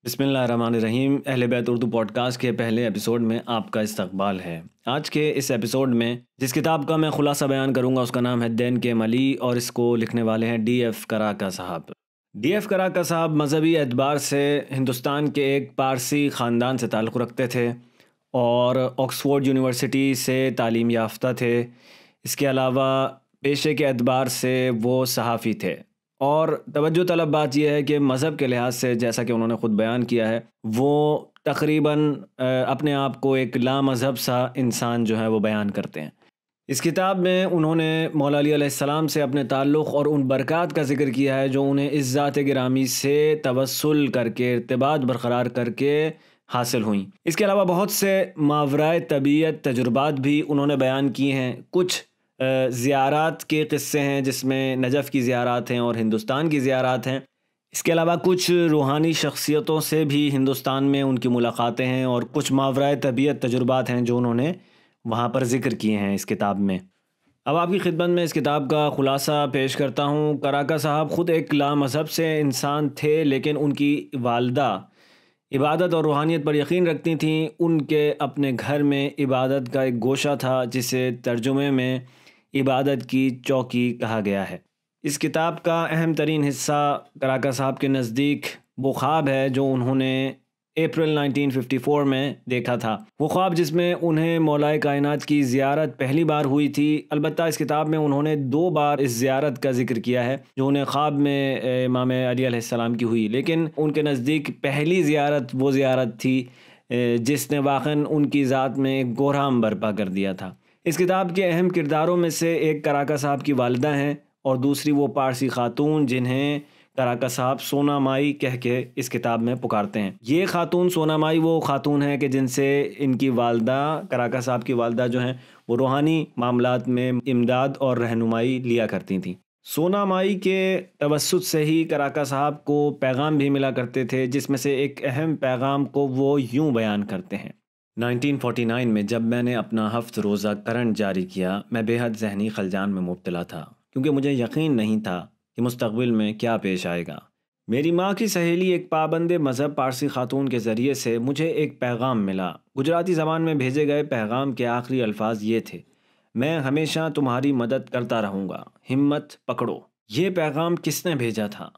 بسم اللہ الرحمن الرحیم۔ اہل بیت اردو پوڈ کاسٹ کے پہلے ایپیسوڈ میں آپ کا استقبال ہے۔ آج کے اس ایپیسوڈ میں جس کتاب کا میں خلاصہ بیان کروں گا اس کا نام ہے دین کے ملی، اور اس کو لکھنے والے ہیں ڈی ایف کراکا صاحب۔ ڈی ایف کراکا صاحب مذہبی اعتبار سے ہندوستان کے ایک پارسی خاندان سے تعلق رکھتے تھے اور آکسفورڈ یونیورسٹی سے تعلیم یافتہ تھے۔ اس کے علاوہ پیشے کے اعتبار سے وہ صحافی تھے، اور توجہ طلب بات یہ ہے کہ مذہب کے لحاظ سے جیسا کہ انہوں نے خود بیان کیا ہے، وہ تقریباً اپنے آپ کو ایک لا مذہب سا انسان جو ہے وہ بیان کرتے ہیں۔ اس کتاب میں انہوں نے مولا علی علیہ السلام سے اپنے تعلق اور ان برکات کا ذکر کیا ہے جو انہیں اس ذات گرامی سے توسل کر کے، ارتباط برقرار کر کے حاصل ہوئیں۔ اس کے علاوہ بہت سے ماورائے طبیعت تجربات بھی انہوں نے بیان کی ہیں۔ کچھ زیارات کے قصے ہیں جس میں نجف کی زیارات ہیں اور ہندوستان کی زیارات ہیں۔ اس کے علاوہ کچھ روحانی شخصیتوں سے بھی ہندوستان میں ان کی ملاقاتیں ہیں، اور کچھ ماورائے طبیعت تجربات ہیں جو انہوں نے وہاں پر ذکر کیے ہیں اس کتاب میں۔ اب آپ کی خدمت میں اس کتاب کا خلاصہ پیش کرتا ہوں۔ کراکا صاحب خود ایک لا مذہب سے انسان تھے، لیکن ان کی والدہ عبادت اور روحانیت پر یقین رکھتی تھیں۔ ان کے اپنے گھر میں عبادت کا ایک گوشہ تھا جسے ترجمے میں عبادت کی چوکی کہا گیا ہے۔ اس کتاب کا اہم ترین حصہ کراکا صاحب کے نزدیک وہ خواب ہے جو انہوں نے اپریل 1954 میں دیکھا تھا۔ وہ خواب جس میں انہیں مولا کائنات کی زیارت پہلی بار ہوئی تھی۔ البتہ اس کتاب میں انہوں نے 2 بار اس زیارت کا ذکر کیا ہے جو انہیں خواب میں امام علی علیہ السلام کی ہوئی، لیکن ان کے نزدیک پہلی زیارت وہ زیارت تھی جس نے واقعاً ان کی ذات میں ایک گورام برپا کر دیا تھا۔ اس کتاب کے اہم کرداروں میں سے ایک کراکا صاحب کی والدہ ہیں، اور دوسری وہ پارسی خاتون جنہیں کراکا صاحب سونا مائی کہہ کے اس کتاب میں پکارتے ہیں۔ یہ خاتون سونا مائی وہ خاتون ہیں کہ جن سے ان کی والدہ، کراکا صاحب کی والدہ جو ہیں، وہ روحانی معاملات میں امداد اور رہنمائی لیا کرتی تھیں۔ سونا مائی کے توسط سے ہی کراکا صاحب کو پیغام بھی ملا کرتے تھے، جس میں سے ایک اہم پیغام کو وہ یوں بیان کرتے ہیں۔ 1949 میں جب میں نے اپنا 7 روزہ کرنٹ جاری کیا، میں بے حد ذہنی خلجان میں مبتلا تھا، کیونکہ مجھے یقین نہیں تھا کہ مستقبل میں کیا پیش آئے گا۔ میری ماں کی سہیلی ایک پابند مذہب پارسی خاتون کے ذریعے سے مجھے ایک پیغام ملا۔ گجراتی زبان میں بھیجے گئے پیغام کے آخری الفاظ یہ تھے: میں ہمیشہ تمہاری مدد کرتا رہوں گا، ہمت پکڑو۔ یہ پیغام کس نے بھیجا تھا؟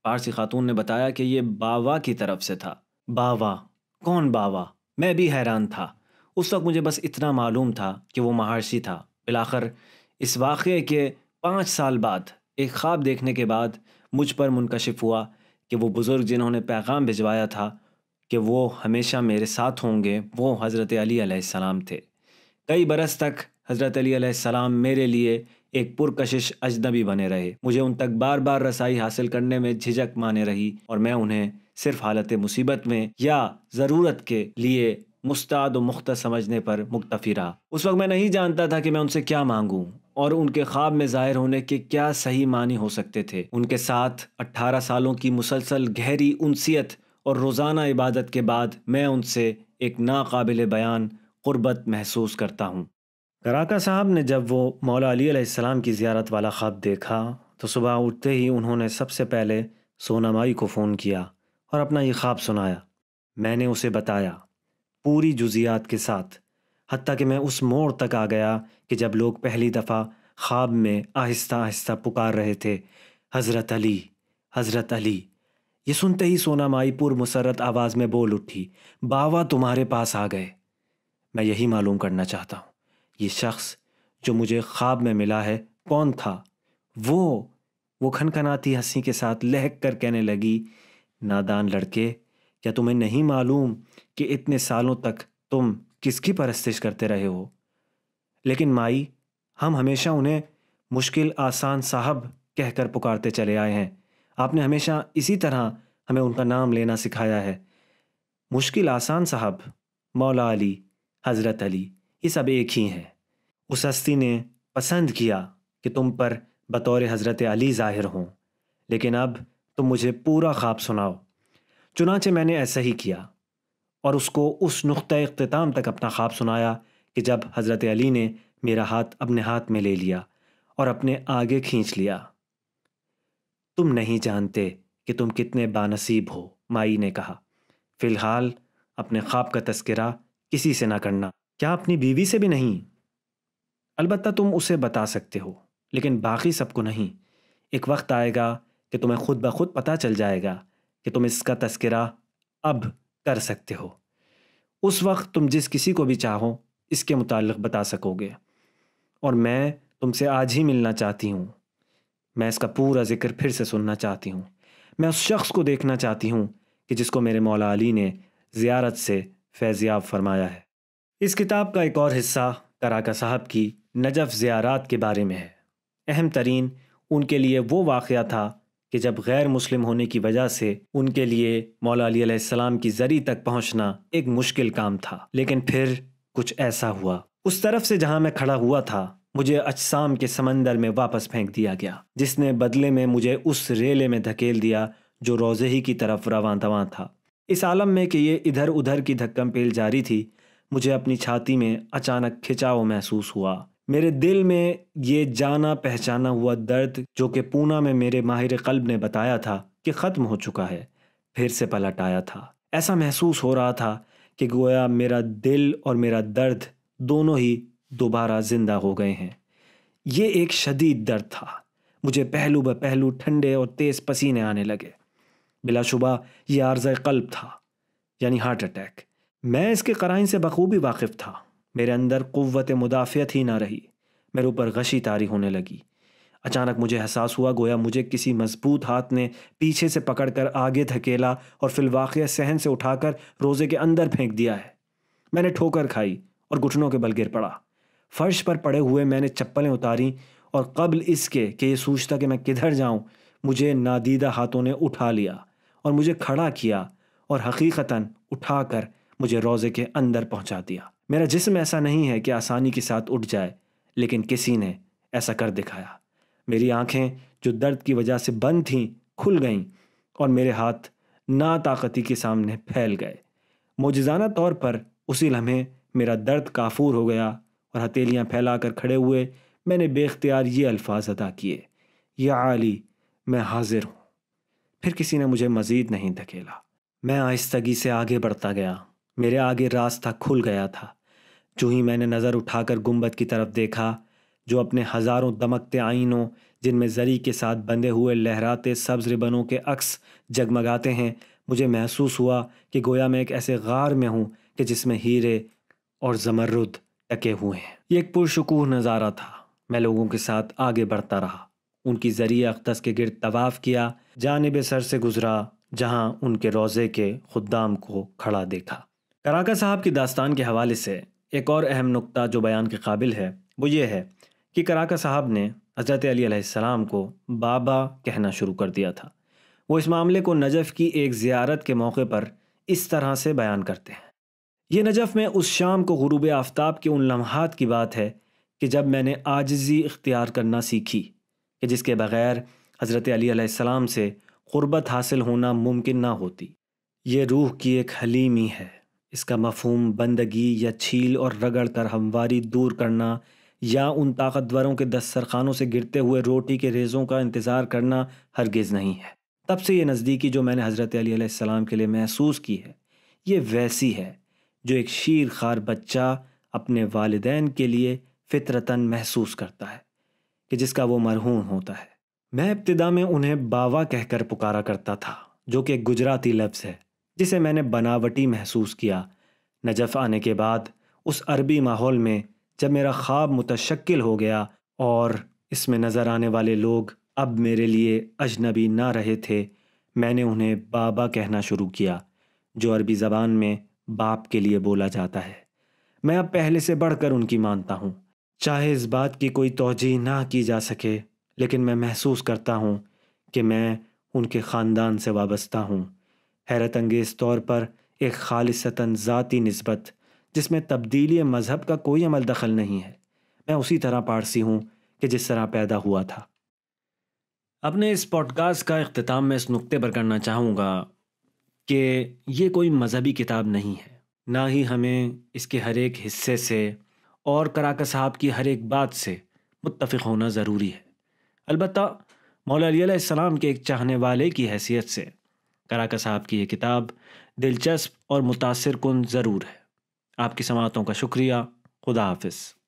پارسی خاتون نے بتایا کہ یہ باوا کی طرف سے تھا۔ باوا؟ کون باوا؟ میں بھی حیران تھا۔ اس وقت مجھے بس اتنا معلوم تھا کہ وہ مہارشی تھا۔ بالآخر اس واقعے کے 5 سال بعد ایک خواب دیکھنے کے بعد مجھ پر منکشف ہوا کہ وہ بزرگ جنہوں نے پیغام بھجوایا تھا کہ وہ ہمیشہ میرے ساتھ ہوں گے، وہ حضرت علی علیہ السلام تھے۔ کئی برس تک حضرت علی علیہ السلام میرے لیے ایک پرکشش اجنبی بنے رہے۔ مجھے ان تک بار بار رسائی حاصل کرنے میں جھجک مانے رہی، اور میں انہیں صرف حالت مصیبت میں یا ضرورت کے لیے مستعد و مختص سمجھنے پر مکتفی رہا۔ اس وقت میں نہیں جانتا تھا کہ میں ان سے کیا مانگوں، اور ان کے خواب میں ظاہر ہونے کے کیا صحیح معنی ہو سکتے تھے۔ ان کے ساتھ 18 سالوں کی مسلسل گہری انسیت اور روزانہ عبادت کے بعد میں ان سے ایک ناقابل بیان قربت محسوس کرتا ہوں۔ کراکا صاحب نے جب وہ مولا علی علیہ السلام کی زیارت والا خواب دیکھا تو صبح اٹھتے ہی انہوں نے سب سے پہلے سونا مائی کو فون کیا اور اپنا یہ خواب سنایا۔ میں نے اسے بتایا پوری جزیات کے ساتھ، حتیٰ کہ میں اس موڑ تک آ گیا کہ جب لوگ پہلی دفعہ خواب میں آہستہ آہستہ پکار رہے تھے، حضرت علی، حضرت علی۔ یہ سنتے ہی سونا مائی پر مسرت آواز میں بول اٹھی، باوا تمہارے پاس آ گئے۔ میں یہی معلوم کرنا چاہتا ہوں، یہ شخص جو مجھے خواب میں ملا ہے کون تھا؟ وہ کھنکھناتی ہنسی کے ساتھ لہک کر کہنے لگی، نادان لڑکے، کیا تمہیں نہیں معلوم کہ اتنے سالوں تک تم کس کی پرستش کرتے رہے ہو؟ لیکن مائی، ہم ہمیشہ انہیں مشکل آسان صاحب کہہ کر پکارتے چلے آئے ہیں۔ آپ نے ہمیشہ اسی طرح ہمیں ان کا نام لینا سکھایا ہے۔ مشکل آسان صاحب، مولا علی، حضرت علی، یہ سب ایک ہی ہیں۔ اس ہستی نے پسند کیا کہ تم پر بطور حضرت علی ظاہر ہوں، لیکن اب تم مجھے پورا خواب سناؤ۔ چنانچہ میں نے ایسا ہی کیا، اور اس کو اس نقطۂ اختتام تک اپنا خواب سنایا کہ جب حضرت علی نے میرا ہاتھ اپنے ہاتھ میں لے لیا اور اپنے آگے کھینچ لیا۔ تم نہیں جانتے کہ تم کتنے بانصیب ہو، مائی نے کہا۔ فی الحال اپنے خواب کا تذکرہ کسی سے نہ کرنا۔ کیا اپنی بیوی سے بھی نہیں؟ البتہ تم اسے بتا سکتے ہو، لیکن باقی سب کو نہیں۔ ایک وقت آئے گا کہ تمہیں خود بخود پتہ چل جائے گا کہ تم اس کا تذکرہ اب کر سکتے ہو۔ اس وقت تم جس کسی کو بھی چاہو اس کے متعلق بتا سکو گے، اور میں تم سے آج ہی ملنا چاہتی ہوں۔ میں اس کا پورا ذکر پھر سے سننا چاہتی ہوں۔ میں اس شخص کو دیکھنا چاہتی ہوں کہ جس کو میرے مولا علی نے زیارت سے فیضیاب فرمایا ہے۔ اس کتاب کا ایک اور حصہ کراکا صاحب کی نجف زیارات کے بارے میں ہے۔ اہم ترین ان کے لیے وہ واقعہ تھا کہ جب غیر مسلم ہونے کی وجہ سے ان کے لیے مولا علی علیہ السلام کی زری تک پہنچنا ایک مشکل کام تھا، لیکن پھر کچھ ایسا ہوا۔ اس طرف سے جہاں میں کھڑا ہوا تھا مجھے اجسام کے سمندر میں واپس پھینک دیا گیا، جس نے بدلے میں مجھے اس ریلے میں دھکیل دیا جو روضے ہی کی طرف رواں دواں تھا۔ اس عالم میں کہ یہ ادھر ادھر کی دھکم پیل جاری تھی، مجھے اپنی چھاتی میں اچانک کھچاؤ محسوس ہوا۔ میرے دل میں یہ جانا پہچانا ہوا درد جو کہ پونا میں میرے ماہر قلب نے بتایا تھا کہ ختم ہو چکا ہے، پھر سے پلٹ آیا تھا۔ ایسا محسوس ہو رہا تھا کہ گویا میرا دل اور میرا درد دونوں ہی دوبارہ زندہ ہو گئے ہیں۔ یہ ایک شدید درد تھا۔ مجھے پہلو بہ پہلو ٹھنڈے اور تیز پسینے آنے لگے۔ بلا شبہ یہ عارضہ قلب تھا، یعنی ہارٹ اٹیک۔ میں اس کے قرائن سے بخوبی واقف تھا۔ میرے اندر قوت مدافعت ہی نہ رہی، میرے اوپر غشی طاری ہونے لگی۔ اچانک مجھے احساس ہوا گویا مجھے کسی مضبوط ہاتھ نے پیچھے سے پکڑ کر آگے دھکیلا اور فی الواقع صحن سے اٹھا کر روزے کے اندر پھینک دیا ہے۔ میں نے ٹھوکر کھائی اور گھٹنوں کے بل گر پڑا۔ فرش پر پڑے ہوئے میں نے چپلیں اتاری اور قبل اس کے کہ یہ سوچتا کہ میں کدھر جاؤں، مجھے نادیدہ ہاتھوں نے اٹھا لیا اور مجھے کھڑا کیا اور حقیقتاً اٹھا کر مجھے روزے کے اندر پہنچا دیا۔ میرا جسم ایسا نہیں ہے کہ آسانی کے ساتھ اٹھ جائے، لیکن کسی نے ایسا کر دکھایا۔ میری آنکھیں جو درد کی وجہ سے بند تھیں کھل گئیں اور میرے ہاتھ ناطاقتی کے سامنے پھیل گئے۔ معجزانہ طور پر اسی لمحے میرا درد کافور ہو گیا اور ہتھیلیاں پھیلا کر کھڑے ہوئے میں نے بے اختیار یہ الفاظ ادا کیے: یا علی، میں حاضر ہوں۔ پھر کسی نے مجھے مزید نہیں دھکیلا۔ میں آہستگی سے آگے بڑھتا گیا۔ میرے آگے راستہ کھل گیا تھا۔ جو ہی میں نے نظر اٹھا کر گنبد کی طرف دیکھا جو اپنے ہزاروں دمکتے آئینوں جن میں زری کے ساتھ بندھے ہوئے لہراتے سبز ربنوں کے عکس جگمگاتے ہیں، مجھے محسوس ہوا کہ گویا میں ایک ایسے غار میں ہوں کہ جس میں ہیرے اور زمرد ٹکے ہوئے ہیں۔ یہ ایک پرشکوہ نظارہ تھا۔ میں لوگوں کے ساتھ آگے بڑھتا رہا، ان کی زری اقدس کے گرد طواف کیا، جانب سر سے گزرا جہاں ان کے روضے کے خدام کو کھڑا دیکھا۔ کراکا صاحب کی داستان کے حوالے سے ایک اور اہم نقطہ جو بیان کے قابل ہے وہ یہ ہے کہ کراکا صاحب نے حضرت علی علیہ السلام کو بابا کہنا شروع کر دیا تھا۔ وہ اس معاملے کو نجف کی ایک زیارت کے موقع پر اس طرح سے بیان کرتے ہیں: یہ نجف میں اس شام کو غروب آفتاب کے ان لمحات کی بات ہے کہ جب میں نے عاجزی اختیار کرنا سیکھی کہ جس کے بغیر حضرت علی علیہ السلام سے قربت حاصل ہونا ممکن نہ ہوتی۔ یہ روح کی ایک حلیمی ہے۔ اس کا مفہوم بندگی یا چھیل اور رگڑ کر ہمواری دور کرنا یا ان طاقتوروں کے دسترخوانوں سے گرتے ہوئے روٹی کے ریزوں کا انتظار کرنا ہرگز نہیں ہے۔ تب سے یہ نزدیکی جو میں نے حضرت علی علیہ السلام کے لیے محسوس کی ہے، یہ ویسی ہے جو ایک شیر خوار بچہ اپنے والدین کے لیے فطرتاً محسوس کرتا ہے کہ جس کا وہ مرہون ہوتا ہے۔ میں ابتدا میں انہیں باوا کہہ کر پکارا کرتا تھا، جو کہ ایک گجراتی لفظ ہے جسے میں نے بناوٹی محسوس کیا۔ نجف آنے کے بعد اس عربی ماحول میں جب میرا خواب متشکل ہو گیا اور اس میں نظر آنے والے لوگ اب میرے لیے اجنبی نہ رہے تھے، میں نے انہیں بابا کہنا شروع کیا، جو عربی زبان میں باپ کے لیے بولا جاتا ہے۔ میں اب پہلے سے بڑھ کر ان کی مانتا ہوں، چاہے اس بات کی کوئی توجیہ نہ کی جا سکے، لیکن میں محسوس کرتا ہوں کہ میں ان کے خاندان سے وابستہ ہوں۔ حیرت انگیز طور پر ایک خالصتاً ذاتی نسبت جس میں تبدیلی مذہب کا کوئی عمل دخل نہیں ہے۔ میں اسی طرح پارسی ہوں کہ جس طرح پیدا ہوا تھا۔ اپنے اس پوڈ کاسٹ کا اختتام میں اس نقطے پر کرنا چاہوں گا کہ یہ کوئی مذہبی کتاب نہیں ہے، نہ ہی ہمیں اس کے ہر ایک حصے سے اور کراکا صاحب کی ہر ایک بات سے متفق ہونا ضروری ہے۔ البتہ مولا علی علیہ السلام کے ایک چاہنے والے کی حیثیت سے کراکا صاحب کی یہ کتاب دلچسپ اور متاثر کن ضرور ہے۔ آپ کی سماعتوں کا شکریہ۔ خدا حافظ۔